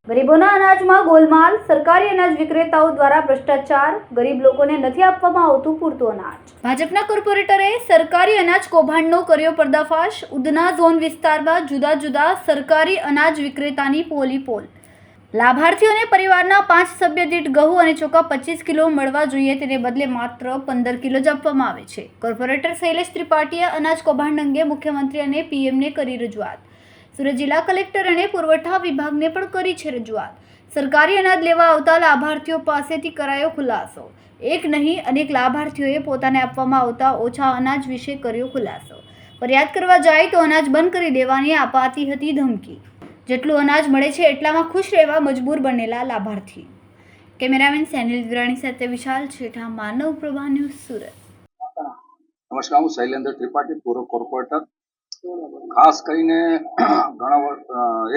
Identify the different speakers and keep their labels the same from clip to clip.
Speaker 1: ગરીબોના અનાજમાં ગોલમાલ, સરકારી અનાજ વિક્રેતાઓ દ્વારા ભ્રષ્ટાચાર, ગરીબ લોકોને નથી આપવામાં આવતું પૂરતું અનાજ। ભાજપના કોર્પોરેટરે સરકારી અનાજ કૌભાંડનો કર્યો પર્દાફાશ। ઉધના ઝોન વિસ્તારમાં જુદા જુદા સરકારી અનાજ વિક્રેતાની પોલી પોલ। લાભાર્થીઓને પરિવારના 5 સભ્ય દીઠ ઘઉં અને ચોખા 25 કિલો મળવા જોઈએ તેને બદલે માત્ર 15 કિલો જ આપવામાં આવે છે। કોર્પોરેટર શૈલેષ ત્રિપાઠીએ અનાજ કૌભાંડ અંગે મુખ્યમંત્રી અને પીએમને કરી રજૂઆત। સુરત જિલ્લા કલેક્ટર અને પુરવઠા વિભાગને પણ કરી છે રજૂઆત। સરકારી અનાજ લેવા આવતા લાભાર્થીઓ પાસેથી કરાયો ખુલાસો। એક નહીં અનેક લાભાર્થીઓએ પોતાને આપવામાં આવતા ઓછા અનાજ વિશે કર્યો ખુલાસો। ફરિયાદ કરવા જાય તો અનાજ બંધ કરી દેવાની અપાતી હતી ધમકી। જેટલું અનાજ મળે છે એટલામાં ખુશ રહેવા મજબૂર બનેલા લાભાર્થી। કેમેરામેન સેનિલ વિરાણી સાથે વિશાલ છેઠા, માનવ પ્રભા ન્યૂઝ, સુરત।
Speaker 2: નમસ્કાર, હું શૈલેન્દ્ર ત્રિપાઠી, પૂર્વ કોર્પોરેટર। ખાસ કરીને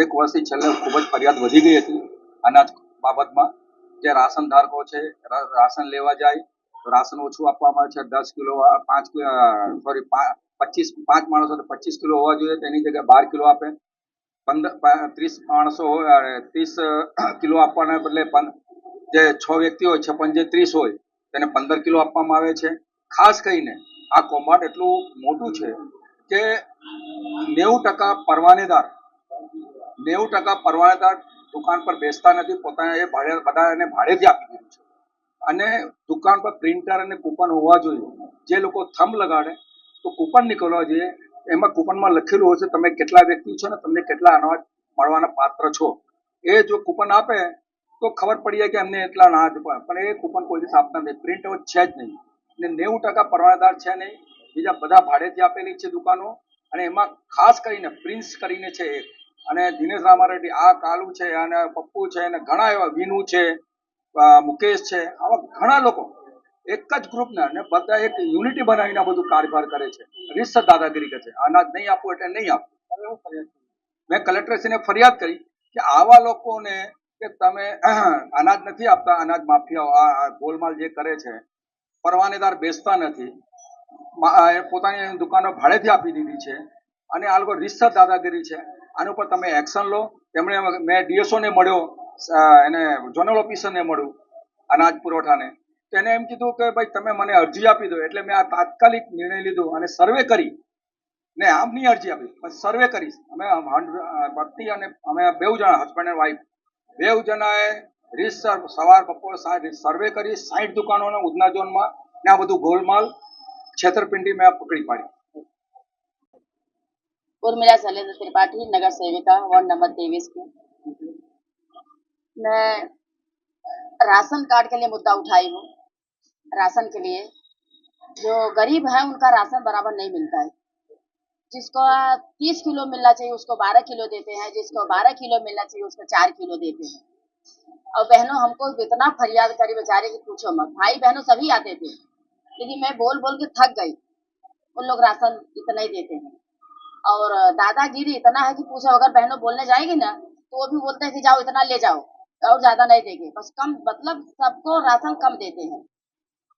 Speaker 2: એક વર્ષથી છેલ્લે ખૂબ જ ફરિયાદ વધી ગઈ હતી અનાજ બાબતમાં। જે રાશન ધારકો છે રાશન લેવા જાય તો રાશન ઓછું આપવામાં આવે છે। 10 કિલો 5 માણસો તો 25 કિલો હોવા જોઈએ તેની જગ્યાએ 12 કિલો આપે। 30 માણસો હોય 30 કિલો આપવાના બદલે જે 6 વ્યક્તિ હોય 6 પંચે 30 હોય તેને 15 કિલો આપવામાં આવે છે। ખાસ કરીને આ કૌભાંડ એટલું મોટું છે કે 90% પરવાનેદાર દુકાન પર બેસતા નથી, પોતાને એ બધાને ભાડેથી આપી દીધું છે। અને દુકાન પર પ્રિન્ટર અને કૂપન હોવા જોઈએ। જે લોકો થંબ લગાડે તો કૂપન નીકળવા જોઈએ, એમાં કૂપનમાં લખેલું હશે તમે કેટલા વ્યક્તિ છો ને તમને કેટલા અનાજ મળવાના પાત્ર છો। એ જો કૂપન આપે તો ખબર પડી જાય કે એમને એટલા અનાજ, પણ એ કૂપન કોઈ દિવસ આપતા નથી, પ્રિન્ટ આઉટ છે જ નહીં। ને 90% પરવાનેદાર છે નહીં, બીજા બધા ભાડેથી આપેલી છે દુકાનો। અને એમાં ખાસ કરીને પ્રિન્સ કરીને છે એક, અને દિનેશ રામારેડ્ડી, આ કાલુ છે અને પપ્પુ છે અને ઘણા એવા વિનુ છે, મુકેશ છે, આવા ઘણા લોકો એક જ ગ્રુપના અને બધા એક યુનિટી બનાવીને આ બધું કારભાર કરે છે, રીતસર દાદાગીરી કરે છે। અનાજ નહીં આપવું એટલે નહીં આપવું। મેં કલેક્ટરશ્રીને ફરિયાદ કરી કે આવા લોકોને કે તમે અનાજ નથી આપતા, અનાજ માફિયાઓ આ ગોલમાલ જે કરે છે, પરવાનેદાર બેસતા નથી, પોતાની દુકાનો ભાડેથી આપી દીધી છે અને આ લોકો રીતસર દાદાગીરી છે। આના ઉપર તમે એક્શન લો। તેમણે મેં ડીએસઓને મળ્યો, એને ઝોનલ ઓફિસરને મળ્યું અનાજ પુરવઠાને, તો એને એમ કીધું કે ભાઈ તમે મને અરજી આપી દો। એટલે મેં આ તાત્કાલિક નિર્ણય લીધો અને સર્વે કરી ને આમની અરજી આપી, સર્વે કરીશ અમે પતિ અને અમે 2 જણા, હસબન્ડ એન્ડ વાઈફ 2 જણાએ રીતસર સવાર બપોર સાંજ સર્વે કરી 60 દુકાનોને ઉધના ઝોનમાં ને આ બધું ગોલમાલ छेतरपिंडी में पकड़ी पाड़ी।
Speaker 3: उर्मिला शैलेंद्र त्रिपाठी, नगर सेविका, वार्ड नंबर 23 की। मैं राशन कार्ड के लिए मुद्दा उठाई हूँ। राशन के लिए जो गरीब है उनका राशन बराबर नहीं मिलता है। जिसको 30 किलो मिलना चाहिए उसको 12 किलो देते हैं, जिसको 12 किलो मिलना चाहिए उसको 4 किलो देते हैं। और बहनों हमको इतना फरियाद करी बेचारे की पूछो मत। भाई बहनों सभी आते थे, लेकिन मैं बोल बोल के थक गई। उन लोग राशन इतना ही देते हैं और दादागिरी इतना है कि पूछो। अगर बहनों बोलने जाएगी ना तो वो भी बोलते हैं कि जाओ इतना ले जाओ और ज्यादा नहीं देंगे, बस कम, मतलब सबको राशन कम देते हैं।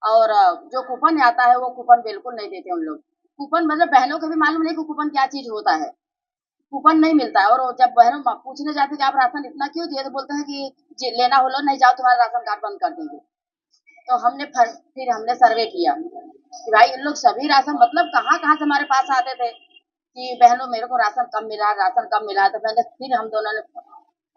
Speaker 3: और जो कूपन आता है वो कूपन बिल्कुल नहीं देते उन लोग। कूपन मतलब बहनों को भी मालूम नहीं कि कूपन क्या चीज होता है, कूपन नहीं मिलता है। और जब बहनों पूछने जाते कि आप राशन इतना क्यों दिए, तो बोलते हैं कि लेना हो लो, नहीं जाओ तुम्हारा राशन कार्ड बंद कर देंगे। तो फिर हमने सर्वे किया कि भाई इन लोग सभी राशन, मतलब कहाँ कहाँ से हमारे पास आते थे कि बहनों मेरे को राशन कम मिला, राशन कम मिला। तो मैंने फिर हम दोनों ने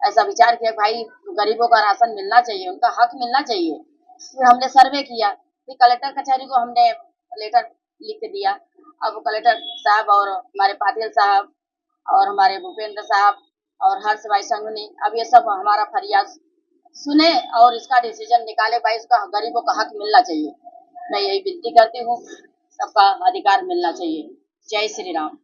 Speaker 3: ऐसा विचार किया भाई गरीबों का राशन मिलना चाहिए, उनका हक मिलना चाहिए। फिर हमने सर्वे किया, फिर कलेक्टर कचहरी को हमने लेटर लिख के दिया। अब कलेक्टर साहब और हमारे पाटिल साहब और हमारे भूपेंद्र साहब और हर्ष भाई संघनी अब ये सब हमारा फरियाद सुने और इसका डिसीजन निकाले। भाई उसका गरीबों का हक मिलना चाहिए। मैं यही विनती करती हूँ, सबका अधिकार मिलना चाहिए। जय श्री राम।